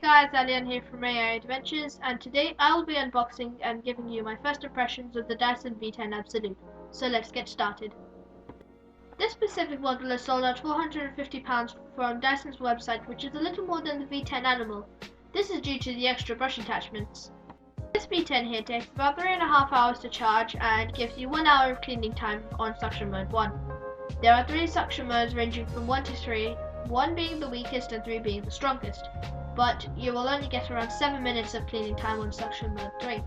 guys, Alian here from AI Adventures, and today I'll be unboxing and giving you my first impressions of the Dyson V10 Absolute. So let's get started. This specific model is sold at £450 from Dyson's website, which is a little more than the V10 Animal. This is due to the extra brush attachments. This V10 here takes about 3.5 hours to charge and gives you 1 hour of cleaning time on suction mode 1. There are 3 suction modes ranging from 1 to 3, 1 being the weakest and 3 being the strongest, but you will only get around 7 minutes of cleaning time on suction mode 3.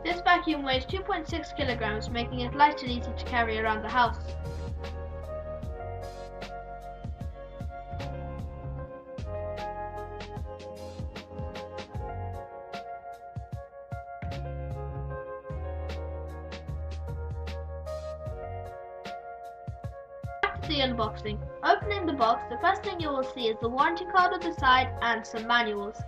This vacuum weighs 2.6 kilograms, making it light and easy to carry around the house. The unboxing. Opening the box, the first thing you will see is the warranty card on the side and some manuals.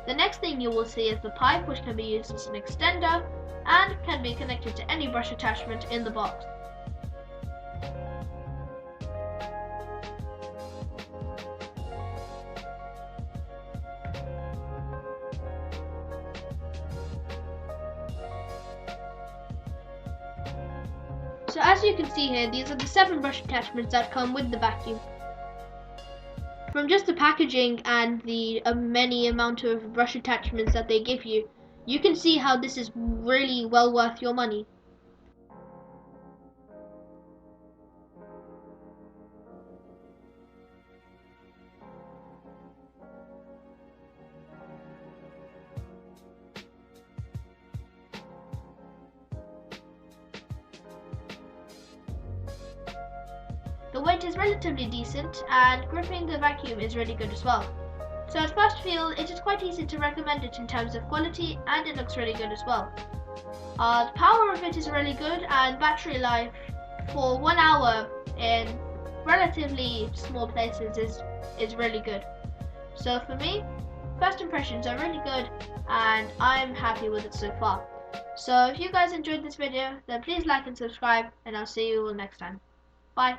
The next thing you will see is the pipe, which can be used as an extender and can be connected to any brush attachment in the box. So as you can see here, these are the 7 brush attachments that come with the vacuum. From just the packaging and the many amount of brush attachments that they give you, you can see how this is really well worth your money. The weight is relatively decent and gripping the vacuum is really good as well. So at first feel it is quite easy to recommend it in terms of quality, and it looks really good as well. The power of it is really good, and battery life for 1 hour in relatively small places is really good. So for me, first impressions are really good and I'm happy with it so far. So if you guys enjoyed this video, then please like and subscribe, and I'll see you all next time. Bye.